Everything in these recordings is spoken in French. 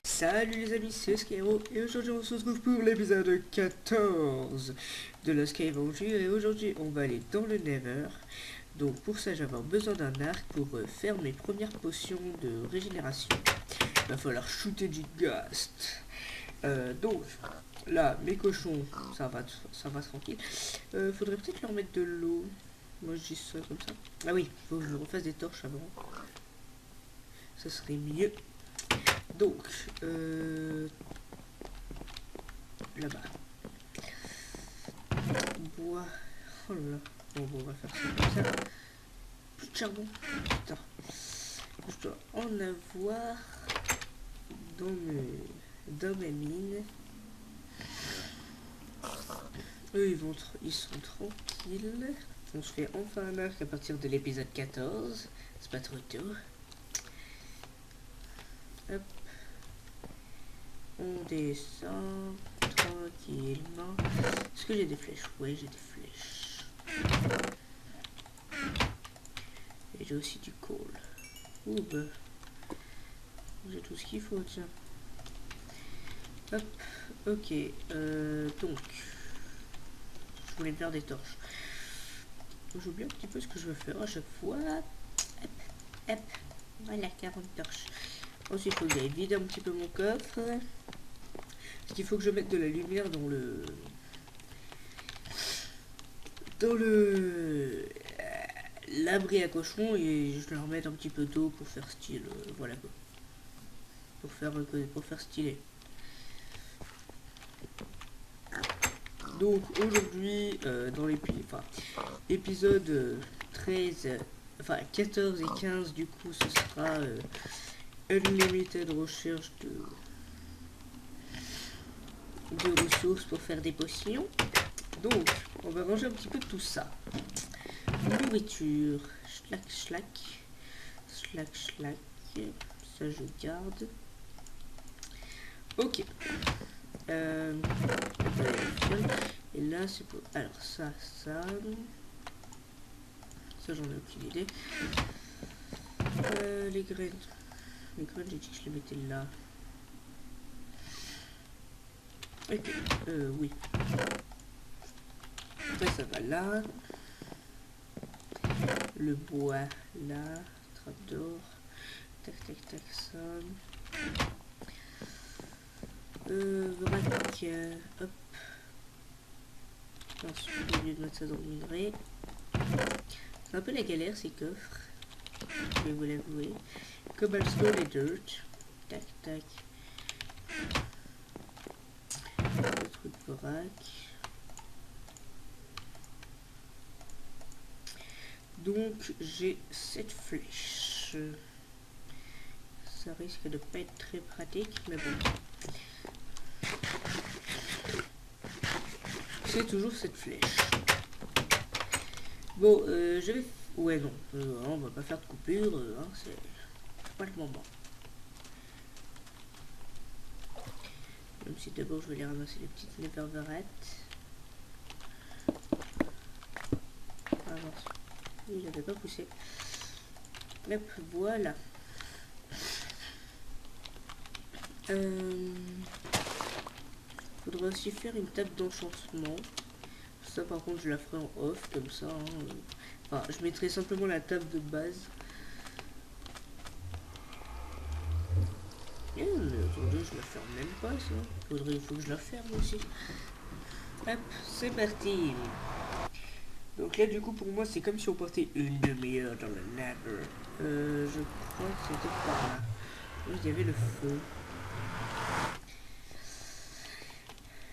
Salut les amis, c'est Skyro et aujourd'hui on se retrouve pour l'épisode 14 de la Skyventure et aujourd'hui on va aller dans le Nether. Donc pour ça je vais avoir besoin d'un arc pour faire mes premières potions de régénération. Il va falloir shooter du ghast. Donc là mes cochons ça va tranquille. Faudrait peut-être leur mettre de l'eau. Moi je dis ça comme ça. Ah oui, faut que je refasse des torches avant. Ça serait mieux. Donc, là-bas. Bois. Oh là là. Bon, on va faire ça comme ça. Plus de charbon. Putain. Je dois en avoir dans mes mines. Eux, ils sont tranquilles. On se fait enfin un arc à partir de l'épisode 14. C'est pas trop tôt. Hop. On descend tranquillement. Est-ce que j'ai des flèches? Oui, j'ai des flèches. Et j'ai aussi du coal. Ouh, bah. J'ai tout ce qu'il faut, tiens. Hop, ok. Donc, je voulais me faire des torches. J'oublie un petit peu ce que je veux faire à chaque fois. Hop, hop. Voilà, 40 torches. Ensuite, il faut que j'aille vider un petit peu mon coffre. Parce qu'il faut que je mette de la lumière dans l'abri à cochons et je leur mets un petit peu d'eau pour faire style. Voilà quoi. Pour faire stylé. Donc aujourd'hui, dans l'épisode 13, enfin 14 et 15, du coup, ce sera Unlimited recherche de ressources pour faire des potions. Donc, on va ranger un petit peu tout ça. Nourriture, schlac. Ça, je garde. Ok. Et là, c'est pour... Alors, ça. Ça, j'en ai aucune idée. Les graines. Les graines, j'ai dit que je les mettais là. Ok, oui. Ça va là. Le bois là. Trappe d'or. Tac, ça. Vrac. Hop. Ensuite, au lieu de mettre ça dans le minerai. C'est un peu la galère ces coffres. Je vais vous l'avouer. Cobblestone et dirt. Tac. Le truc vrac. Donc j'ai 7 flèches. Ça risque de pas être très pratique, mais bon. C'est toujours cette flèche. Bon, je vais... Ouais, non. On va pas faire de coupure. Hein, c'est pas le moment. Même si d'abord je vais aller ramasser les petites néperverettes. Ah non, il n'avait pas poussé. Hop, voilà. Faudrait aussi faire une table d'enchantement. Ça par contre je la ferai en off comme ça. Hein. Enfin, je mettrai simplement la table de base. Mais attendez, je la ferme même pas ça. Il faut que je la ferme aussi. Hop, c'est parti. Donc là du coup pour moi c'est comme si on portait une demi-heure dans le Nether. Je crois que c'était par là. Il y avait le feu.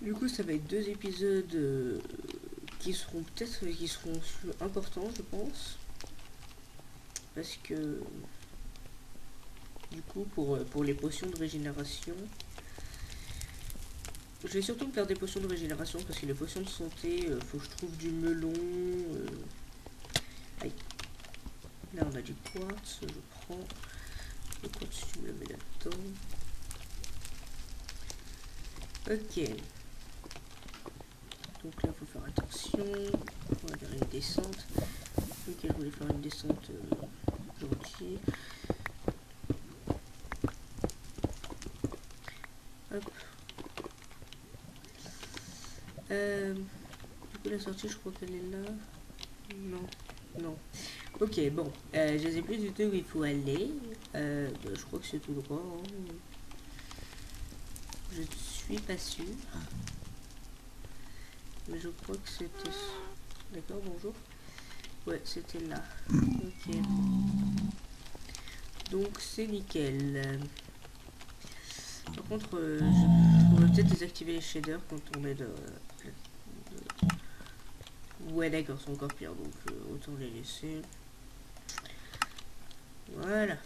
Du coup ça va être 2 épisodes qui seront importants je pense. Parce que du coup pour les potions de régénération, je vais surtout me faire des potions de régénération parce que les potions de santé, faut que je trouve du melon. Aïe. Là on a du quartz, je prends. Le quartz tu me le mets là-dedans. Ok. Donc là, il faut faire attention. On va faire une descente. Ok, je voulais faire une descente gentille. Hop. Du coup, la sortie, je crois qu'elle est là. Non. Non. Ok, bon. Je sais plus du tout où il faut aller. Je crois que c'est tout droit. Hein. Je suis pas sûre. Mais je crois que c'était... D'accord, bonjour. Ouais, c'était là. Ok. Donc, c'est nickel. Par contre, on va peut-être désactiver les shaders quand on est de... Ouais, d'accord, c'est encore pire. Donc, autant les laisser. Voilà.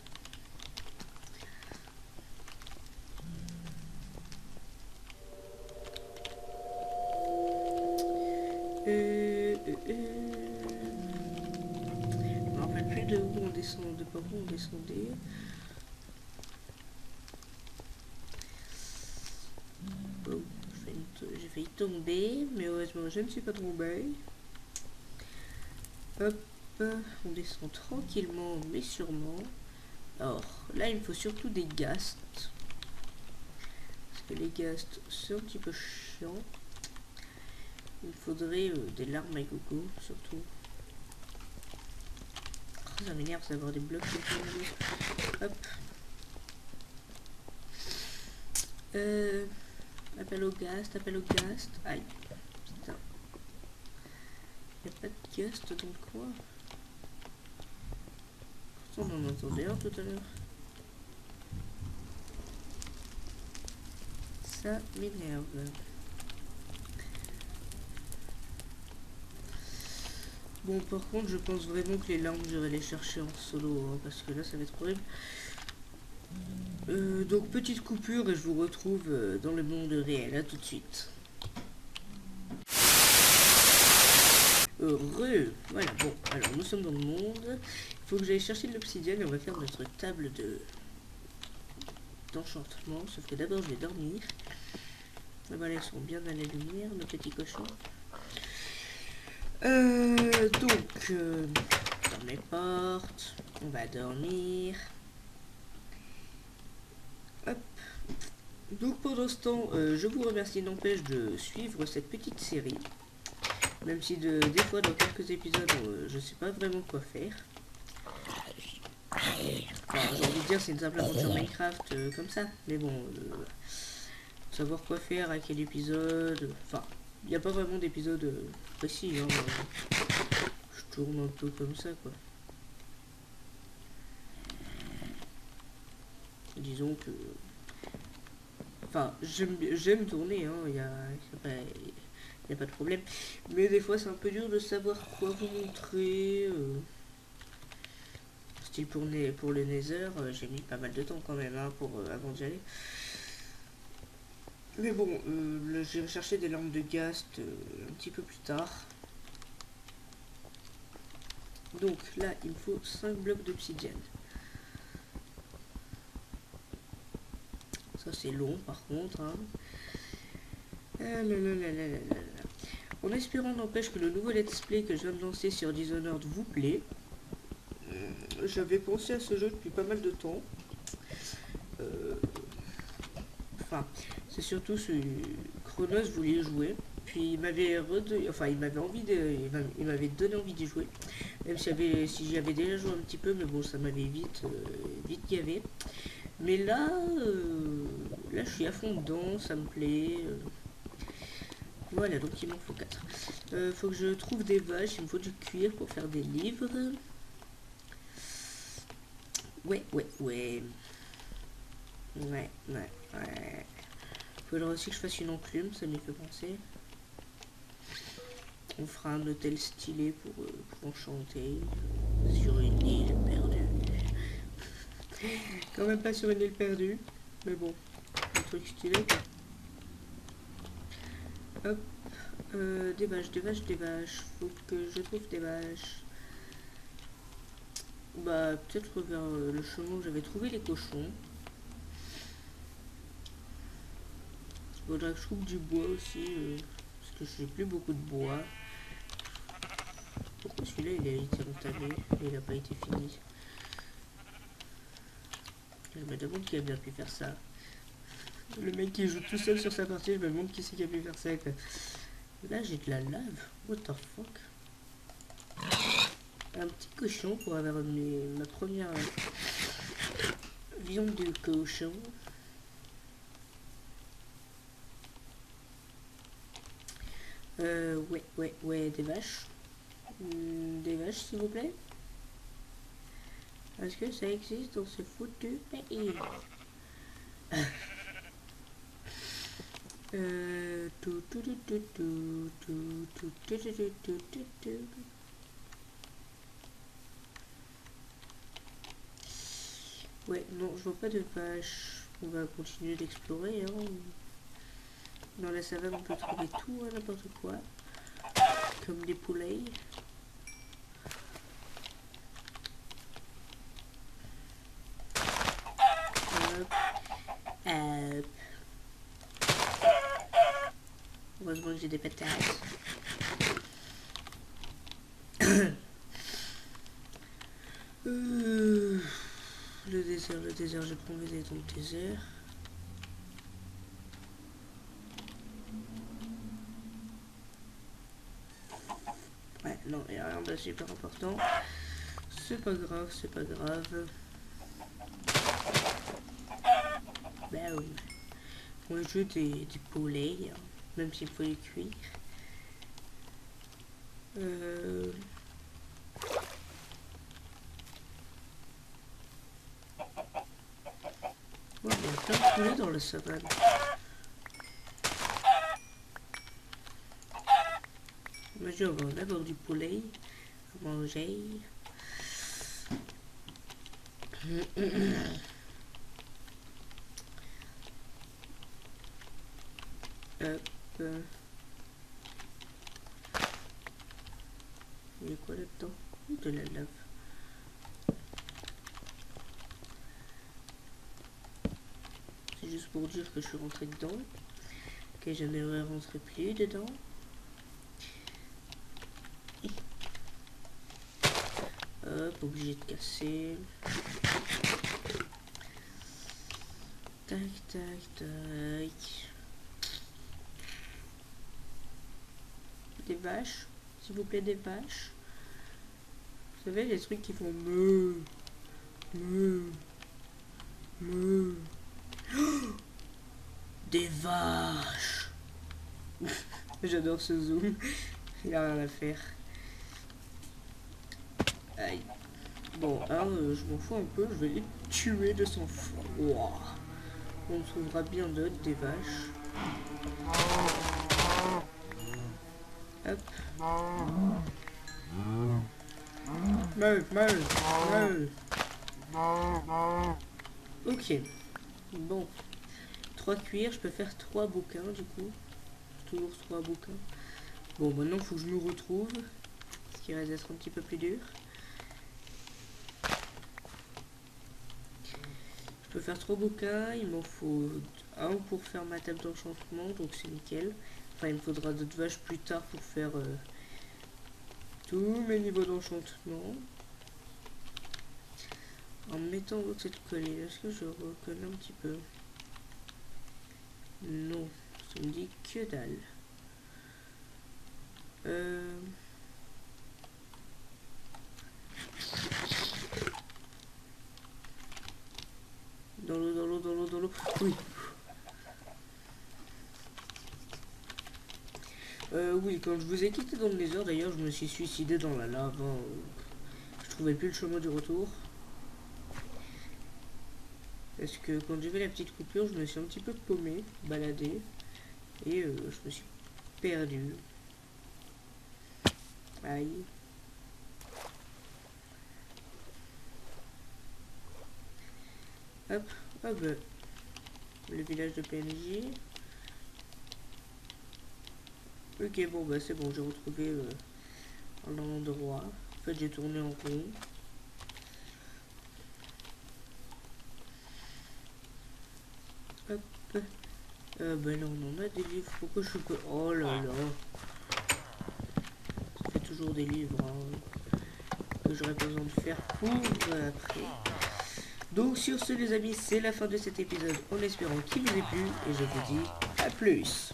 Je me rappelle plus de où on descend, de par où on descendait. Oh, j'ai failli tomber, mais heureusement je ne suis pas tombée. Hop, on descend tranquillement mais sûrement. Alors là il me faut surtout des ghasts. Parce que les ghasts c'est un petit peu chiant. Il me faudrait des larmes à gogo surtout. Oh, ça m'énerve d'avoir des blocs de hop. Appel au ghast, appel au ghast. Aïe, putain. Y a pas de ghast dans le coin. On en entendait un tout à l'heure. Ça m'énerve. Bon, par contre, je pense vraiment que les larmes, je vais les chercher en solo, hein, parce que là, ça va être horrible. Donc, petite coupure et je vous retrouve dans le monde réel. À tout de suite. Heureux. Voilà, bon, alors nous sommes dans le monde. Il faut que j'aille chercher de l'obsidienne et on va faire notre table d'enchantement. Sauf que d'abord, je vais dormir. Voilà, ils sont bien à la lumière, nos petits cochons. Donc, dans mes portes, on va dormir. Hop. Donc pendant ce temps, je vous remercie n'empêche de suivre cette petite série. Même si des fois dans quelques épisodes, je sais pas vraiment quoi faire. Enfin, j'ai envie de dire c'est une simple aventure Minecraft comme ça. Mais bon, savoir quoi faire, à quel épisode. Enfin, il n'y a pas vraiment d'épisode précis. Hein, je tourne un peu comme ça quoi. Disons que... Enfin, j'aime tourner, hein, y a pas de problème. Mais des fois, c'est un peu dur de savoir quoi vous montrer. Style pour le Nether, j'ai mis pas mal de temps quand même, hein, avant d'y aller. Mais bon, j'ai recherché des lampes de ghast un petit peu plus tard. Donc là, il me faut 5 blocs d'obsidienne. Ça c'est long par contre. Hein. En espérant n'empêche que le nouveau let's play que je viens de lancer sur Dishonored vous plaît. J'avais pensé à ce jeu depuis pas mal de temps. Enfin, c'est surtout ce Chronos voulait jouer. Puis il m'avait il m'avait donné envie d'y jouer. Même si j'y avais déjà joué un petit peu, mais bon ça m'avait vite gavé. Mais là, là je suis à fond dedans, ça me plaît. Voilà, donc il m'en faut 4. Faut que je trouve des vaches, il me faut du cuir pour faire des livres. Ouais. Faudra aussi que je fasse une enclume, ça m'y fait penser. On fera un hôtel stylé pour enchanter sur une île perdue. Quand même pas sur une île perdue, mais bon, un truc stylé quoi. Hop, des vaches. Faut que je trouve des vaches. Bah, peut-être vers le chemin où j'avais trouvé les cochons. Il faudra que je trouve du bois aussi, parce que j'ai plus beaucoup de bois. Pourquoi celui-là il a été entamé et il n'a pas été fini? Je me demande qui a bien pu faire ça. Le mec qui joue tout seul sur sa partie, je me demande qui c'est qui a pu faire ça quoi. Là j'ai de la lave. What the fuck? Un petit cochon pour avoir ma première viande de cochon. Ouais, des vaches. Des vaches, s'il vous plaît. Est-ce que ça existe dans ce foutu pays? Ouais, non, je vois pas de vaches. On va continuer d'explorer. Hein. Dans la savane, on peut trouver tout, hein, n'importe quoi. Comme des poulets. Hop. Hop. Heureusement que j'ai des patates. Le désert, j'ai pas envie d'aller dans le désert. Ouais, non, il n'y a rien de super important. C'est pas grave, c'est pas grave. Bah oui. On joue des poulets, hein, même s'il faut les cuire. Ouais, il y a plein de poulets dans la savane. Imagine, on va en avoir du poulet à manger. Hop. Il y a quoi là-dedans? De la lave. C'est juste pour dire que je suis rentré dedans. Que je ne rentrerai plus dedans. Hop, obligé de casser. Tac, tac, tac. Des vaches, s'il vous plaît, des vaches. Vous savez, les trucs qui font meuh, meuh, meuh. Oh, des vaches. J'adore ce zoom. Il a rien à faire. Aïe. Bon, je m'en fous un peu. Je vais les tuer de sang-froid. Wow. On trouvera bien d'autres, des vaches. Hop. Meule. Ok. Bon. 3 cuirs, je peux faire 3 bouquins du coup. Toujours 3 bouquins. Bon, maintenant il faut que je me retrouve. Ce qui risque d'être un petit peu plus dur. Je peux faire 3 bouquins. Il m'en faut un pour faire ma table d'enchantement. Donc c'est nickel. Enfin, il me faudra d'autres vaches plus tard pour faire tous mes niveaux d'enchantement. En mettant l'autre cette collée, est-ce que je recolle un petit peu? Non, ça me dit que dalle. Dans l'eau. Oui. Oui, quand je vous ai quitté dans le Nether, d'ailleurs, je me suis suicidé dans la lave. Hein. Je trouvais plus le chemin du retour. Parce que quand j'ai fait la petite coupure, je me suis un petit peu paumé, baladé. Et je me suis perdu. Aïe. Hop, le village de PNJ. Ok, bon, bah c'est bon, j'ai retrouvé un endroit. En fait, j'ai tourné en rond. Hop. Ben non, on en a des livres. Pourquoi je suis pas... Oh là là. Ça fait toujours des livres hein, que j'aurais pas besoin de faire pour après. Donc sur ce les amis, c'est la fin de cet épisode en espérant qu'il vous ait plu et je vous dis à plus.